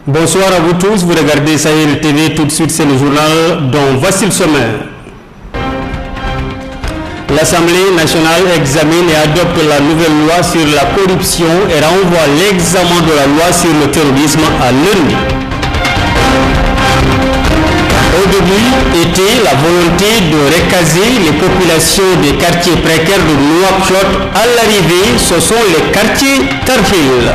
Bonsoir à vous tous, vous regardez Sahel TV, tout de suite c'est le journal dont voici le sommaire. L'Assemblée nationale examine et adopte la nouvelle loi sur la corruption et renvoie l'examen de la loi sur le terrorisme à lundi. Au début était la volonté de recaser les populations des quartiers précaires de Nouakchott. À l'arrivée, ce sont les quartiers Tarhil.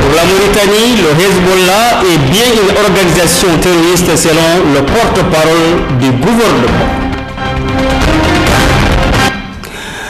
Pour la Mauritanie, le Hezbollah est bien une organisation terroriste selon le porte-parole du gouvernement.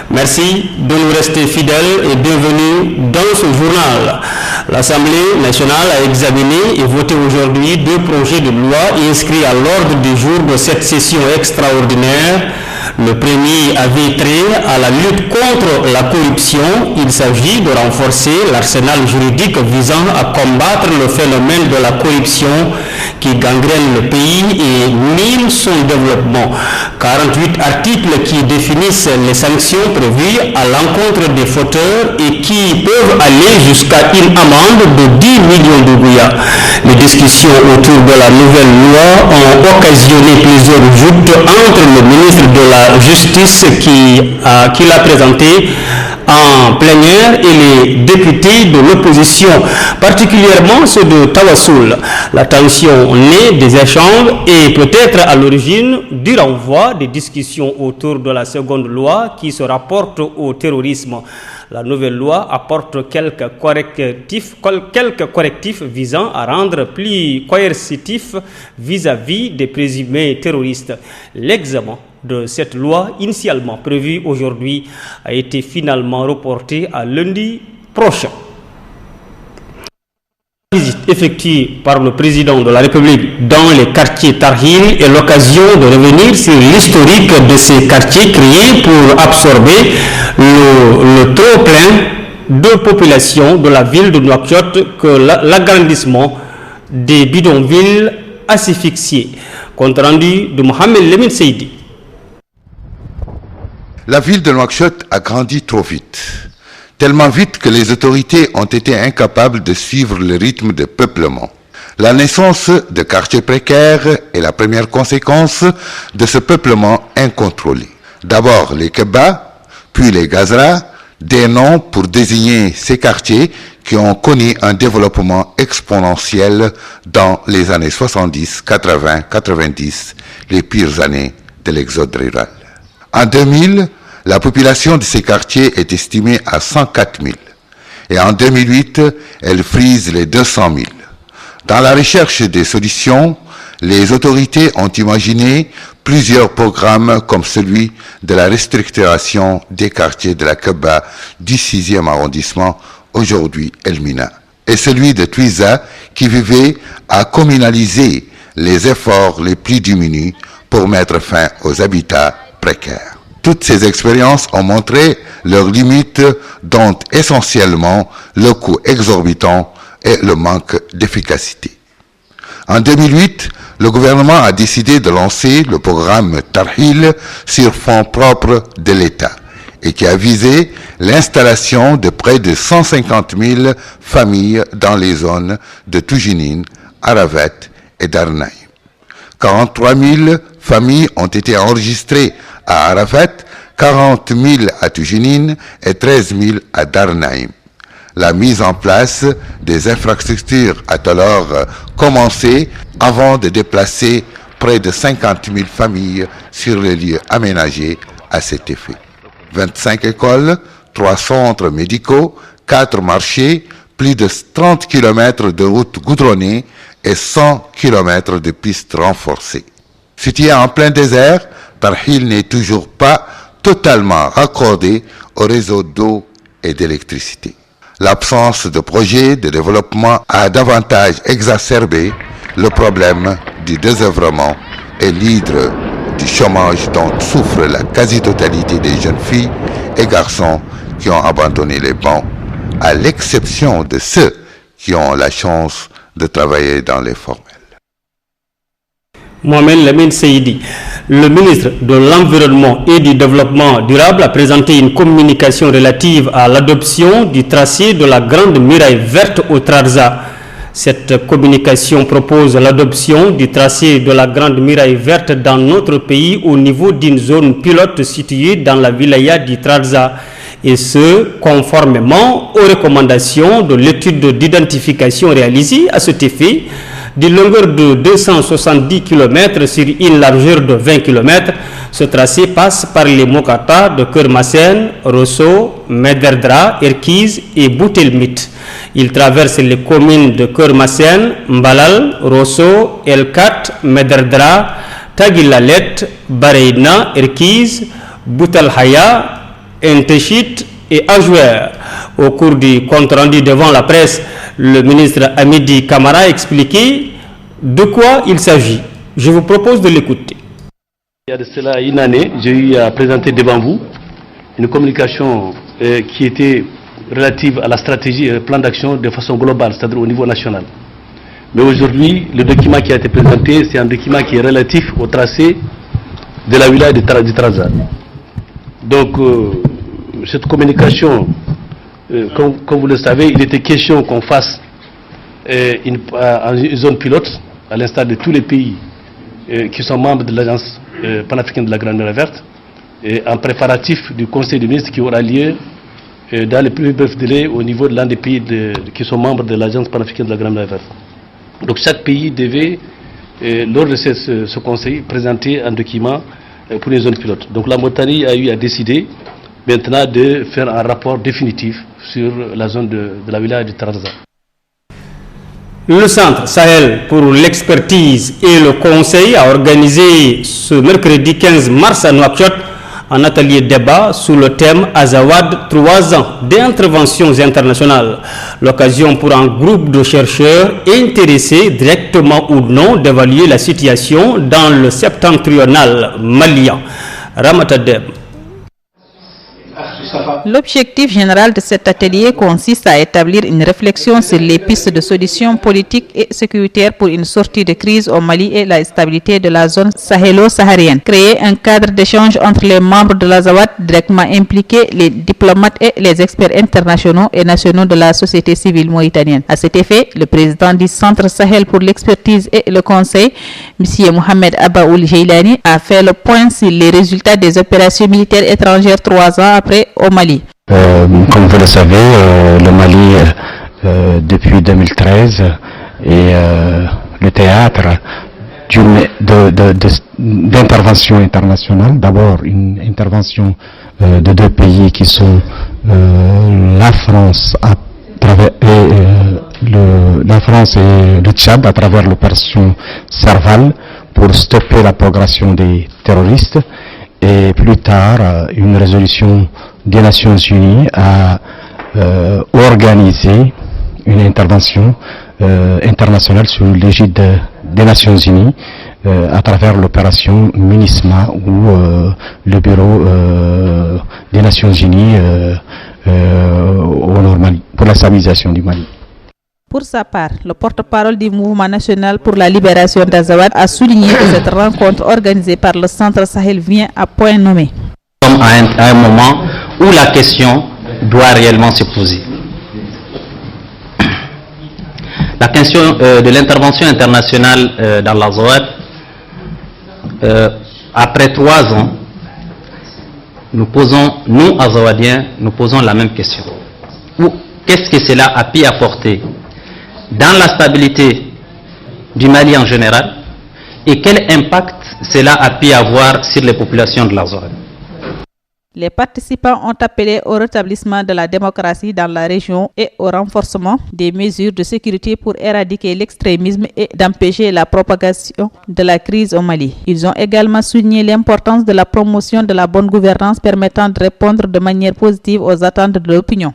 Merci de nous rester fidèles et bienvenue dans ce journal. L'Assemblée nationale a examiné et voté aujourd'hui 2 projets de loi inscrits à l'ordre du jour de cette session extraordinaire. Le premier avait trait à la lutte contre la corruption. Il s'agit de renforcer l'arsenal juridique visant à combattre le phénomène de la corruption qui gangrène le pays et mine son développement. 48 articles qui définissent les sanctions prévues à l'encontre des fauteurs et qui peuvent aller jusqu'à une amende de 10 millions de bouillards. Les discussions autour de la nouvelle loi ont occasionné plusieurs joutes entre le ministre de la Justice qui l'a présenté en plénière et les députés de l'opposition, particulièrement ceux de Tawassoul. La tension née des échanges est peut-être à l'origine du renvoi des discussions autour de la seconde loi qui se rapporte au terrorisme. La nouvelle loi apporte quelques correctifs visant à rendre plus coercitif vis-à-vis des présumés terroristes. L'examen de cette loi, initialement prévue aujourd'hui, a été finalement reporté à lundi prochain. La visite effectuée par le président de la République dans les quartiers Tarhil est l'occasion de revenir sur l'historique de ces quartiers créés pour absorber le trop-plein de population de la ville de Nouakchott que l'agrandissement des bidonvilles asphyxiés. Compte rendu de Mohamed Lemine Seydi. La ville de Nouakchott a grandi trop vite, tellement vite que les autorités ont été incapables de suivre le rythme de peuplement. La naissance de quartiers précaires est la première conséquence de ce peuplement incontrôlé. D'abord les Kebba, puis les Gazra, des noms pour désigner ces quartiers qui ont connu un développement exponentiel dans les années 70, 80, 90, les pires années de l'exode rural. En 2000, la population de ces quartiers est estimée à 104 000 et en 2008, elle frise les 200 000. Dans la recherche des solutions, les autorités ont imaginé plusieurs programmes comme celui de la restructuration des quartiers de la Kebba du 6e arrondissement, aujourd'hui Elmina, et celui de Twiza qui vivait à communaliser les efforts les plus diminués pour mettre fin aux habitats précaires. Toutes ces expériences ont montré leurs limites, dont essentiellement le coût exorbitant et le manque d'efficacité. En 2008, le gouvernement a décidé de lancer le programme Tarhil sur fonds propres de l'État et qui a visé l'installation de près de 150 000 familles dans les zones de Toujinine, Aravet et Darnaï. 43 000 familles ont été enregistrées à Arafat, 40 000 à Toujinine et 13 000 à Darnaïm. La mise en place des infrastructures a alors commencé avant de déplacer près de 50 000 familles sur les lieux aménagés à cet effet. 25 écoles, 3 centres médicaux, 4 marchés, plus de 30 km de routes goudronnées et 100 km de pistes renforcées. Situé en plein désert, Tarhil n'est toujours pas totalement raccordé au réseau d'eau et d'électricité. L'absence de projet de développement a davantage exacerbé le problème du désœuvrement et l'hydre du chômage dont souffre la quasi-totalité des jeunes filles et garçons qui ont abandonné les bancs, à l'exception de ceux qui ont la chance de travailler dans les formels. Mohamed Lemine Seydi, le ministre de l'Environnement et du Développement durable a présenté une communication relative à l'adoption du tracé de la Grande Muraille Verte au Trarza. Cette communication propose l'adoption du tracé de la Grande Muraille Verte dans notre pays au niveau d'une zone pilote située dans la wilaya du Trarza, et ce, conformément aux recommandations de l'étude d'identification réalisée à cet effet. D'une longueur de 270 km sur une largeur de 20 km, ce tracé passe par les Mokata de Kermassen, Rosso, Mederdra, Erkiz et Boutelmit. Il traverse les communes de Kermassen, Mbalal, Rosso, Elkat, Mederdra, Tagilalet, Bareina, Erkiz, Boutalhaya, Entechit et Ajouer. Au cours du compte-rendu devant la presse, le ministre Hamidi Camara a expliqué de quoi il s'agit. Je vous propose de l'écouter. Il y a de cela une année, j'ai eu à présenter devant vous une communication qui était relative à la stratégie et au plan d'action de façon globale, c'est-à-dire au niveau national. Mais aujourd'hui, le document qui a été présenté, c'est un document qui est relatif au tracé de la wilaya du Trarza. Donc, cette communication, comme vous le savez, il était question qu'on fasse une zone pilote, à l'instar de tous les pays qui sont membres de l'Agence panafricaine de la Grande Muraille Verte, en préparatif du Conseil des ministres qui aura lieu dans les plus brefs délais au niveau de l'un des pays qui sont membres de l'Agence panafricaine de la Grande Muraille Verte. Donc chaque pays devait, lors de ce conseil, présenter un document pour une zone pilote. Donc la Mauritanie a eu à décider maintenant de faire un rapport définitif sur la zone de la wilaya du Trarza. Le Centre Sahel pour l'expertise et le conseil a organisé ce mercredi 15 mars à Nouakchott un atelier débat sous le thème Azawad 3 ans d'interventions internationales. L'occasion pour un groupe de chercheurs intéressés directement ou non d'évaluer la situation dans le septentrional malien. Ramatadeb. L'objectif général de cet atelier consiste à établir une réflexion sur les pistes de solutions politiques et sécuritaires pour une sortie de crise au Mali et la stabilité de la zone sahélo-saharienne. Créer un cadre d'échange entre les membres de l'Azawad directement impliqués, les diplomates et les experts internationaux et nationaux de la société civile mauritanienne. À cet effet, le président du Centre Sahel pour l'expertise et le conseil, M. Mohamed Abaoul Jeilani, a fait le point sur les résultats des opérations militaires étrangères 3 ans après au Mali. Comme vous le savez, le Mali, depuis 2013, est le théâtre d'intervention internationale. D'abord, une intervention de 2 pays qui sont la France et le Tchad à travers l'opération Serval pour stopper la progression des terroristes. Et plus tard, une résolution des Nations Unies a organisé une intervention internationale sous l'égide des Nations Unies à travers l'opération MINISMA où le bureau des Nations Unies au Mali, pour la stabilisation du Mali. Pour sa part, le porte-parole du Mouvement national pour la libération d'Azawad a souligné que cette rencontre organisée par le Centre Sahel vient à point nommé. Nous sommes à un moment où la question doit réellement se poser. La question de l'intervention internationale dans l'Azawad, après 3 ans, nous, Azawadiens, nous posons la même question. Qu'est-ce que cela a pu apporter dans la stabilité du Mali en général et quel impact cela a pu avoir sur les populations de l'Azawad? Les participants ont appelé au rétablissement de la démocratie dans la région et au renforcement des mesures de sécurité pour éradiquer l'extrémisme et d'empêcher la propagation de la crise au Mali. Ils ont également souligné l'importance de la promotion de la bonne gouvernance permettant de répondre de manière positive aux attentes de l'opinion.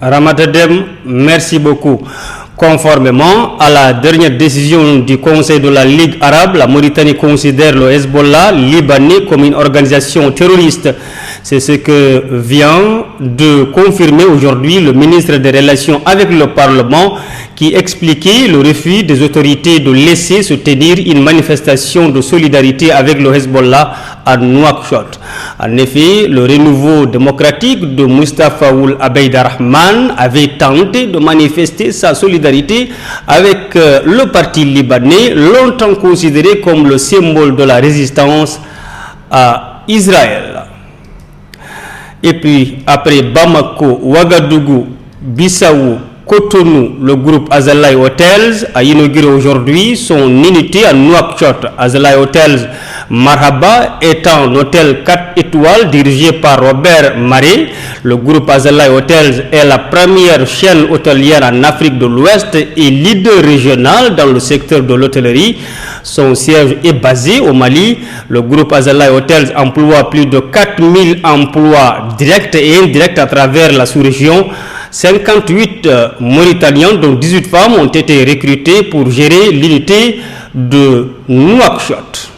Ramatadem, merci beaucoup. Conformément à la dernière décision du Conseil de la Ligue arabe, la Mauritanie considère le Hezbollah libanais comme une organisation terroriste. C'est ce que vient de confirmer aujourd'hui le ministre des Relations avec le Parlement qui expliquait le refus des autorités de laisser se tenir une manifestation de solidarité avec le Hezbollah à Nouakchott. En effet, le renouveau démocratique de Mustafa Ould Abdelrahman avait tenté de manifester sa solidarité avec le parti libanais, longtemps considéré comme le symbole de la résistance à Israël. Et puis, après Bamako, Ouagadougou, Bissau, Cotonou, le groupe Azalai Hotels a inauguré aujourd'hui son unité à Nouakchott. Azalai Hotels Marhaba étant un hôtel 4 étoiles dirigé par Robert Maré. Le groupe Azalai Hotels est la première chaîne hôtelière en Afrique de l'Ouest et leader régional dans le secteur de l'hôtellerie. Son siège est basé au Mali. Le groupe Azalai Hotels emploie plus de 4000 emplois directs et indirects à travers la sous-région. 58 Mauritaniens, dont 18 femmes, ont été recrutés pour gérer l'unité de Nouakchott.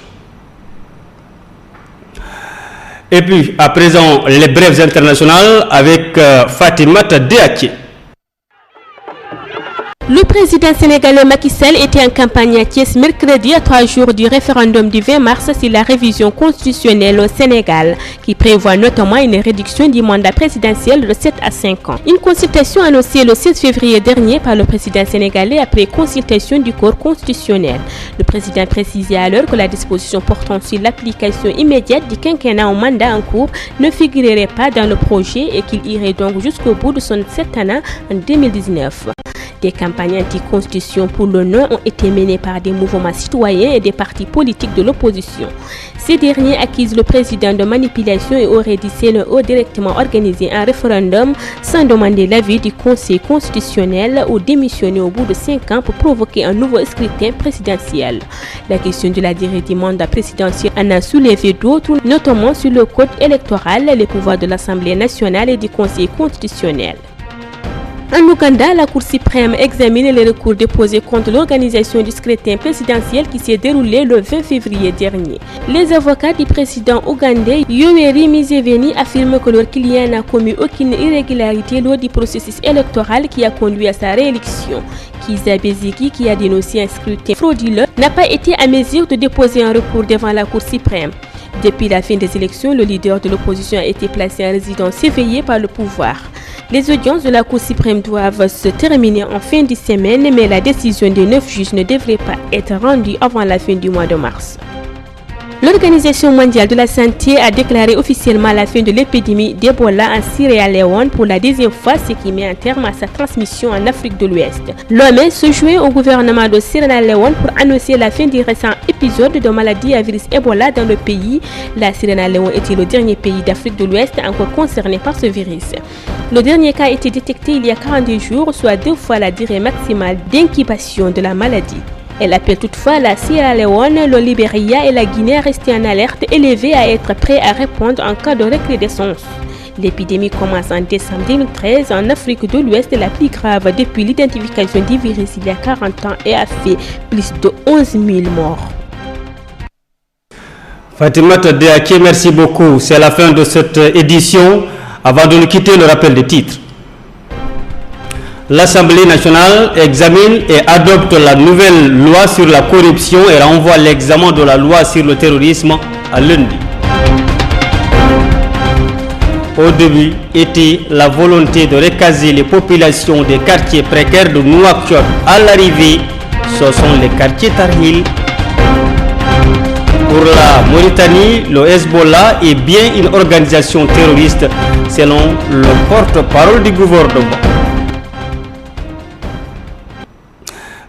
Et puis, à présent, les brèves internationales avec Fatimata Deaké. Le président sénégalais Macky Sall était en campagne à Thiès mercredi à 3 jours du référendum du 20 mars sur la révision constitutionnelle au Sénégal, qui prévoit notamment une réduction du mandat présidentiel de 7 à 5 ans. Une consultation annoncée le 16 février dernier par le président sénégalais après consultation du corps constitutionnel. Le président précisait alors que la disposition portant sur l'application immédiate du quinquennat au mandat en cours ne figurerait pas dans le projet et qu'il irait donc jusqu'au bout de son septennat en 2019. Des campagnes anti-constitution pour le non ont été menées par des mouvements citoyens et des partis politiques de l'opposition. Ces derniers accusent le président de manipulation et auraient dit CNO directement organisé un référendum sans demander l'avis du Conseil constitutionnel ou démissionner au bout de 5 ans pour provoquer un nouveau scrutin présidentiel. La question de la durée du mandat présidentiel en a soulevé d'autres, notamment sur le code électoral, les pouvoirs de l'Assemblée nationale et du Conseil constitutionnel. En Ouganda, la Cour suprême examine les recours déposés contre l'organisation du scrutin présidentiel qui s'est déroulé le 20 février dernier. Les avocats du président ougandais Yoweri Museveni affirment que leur client n'a commis aucune irrégularité lors du processus électoral qui a conduit à sa réélection. Kizza Besigye, qui a dénoncé un scrutin frauduleux, n'a pas été à mesure de déposer un recours devant la Cour suprême. Depuis la fin des élections, le leader de l'opposition a été placé en résidence éveillée par le pouvoir. Les audiences de la Cour suprême doivent se terminer en fin de semaine, mais la décision des 9 juges ne devrait pas être rendue avant la fin du mois de mars. L'Organisation mondiale de la santé a déclaré officiellement la fin de l'épidémie d'Ebola en Sierra Leone pour la deuxième fois, ce qui met un terme à sa transmission en Afrique de l'Ouest. L'OMS se joint au gouvernement de Sierra Leone pour annoncer la fin du récent épisode de maladie à virus Ebola dans le pays. La Sierra Leone était le dernier pays d'Afrique de l'Ouest encore concerné par ce virus. Le dernier cas a été détecté il y a 42 jours, soit 2 fois la durée maximale d'incubation de la maladie. Elle appelle toutefois la Sierra Leone, le Libéria et la Guinée à rester en alerte élevée à être prêts à répondre en cas de recrudescence. L'épidémie commence en décembre 2013 en Afrique de l'Ouest, la plus grave depuis l'identification du virus il y a 40 ans et a fait plus de 11 000 morts. Fatimata Deaké, merci beaucoup. C'est la fin de cette édition. Avant de nous quitter, le rappel des titres. L'Assemblée nationale examine et adopte la nouvelle loi sur la corruption et renvoie l'examen de la loi sur le terrorisme à lundi. Au début était la volonté de recaser les populations des quartiers précaires de Nouakchott. À l'arrivée, ce sont les quartiers Tarhil. Pour la Mauritanie, le Hezbollah est bien une organisation terroriste selon le porte-parole du gouvernement.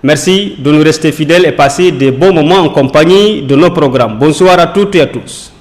Merci de nous rester fidèles et passer des bons moments en compagnie de nos programmes. Bonsoir à toutes et à tous.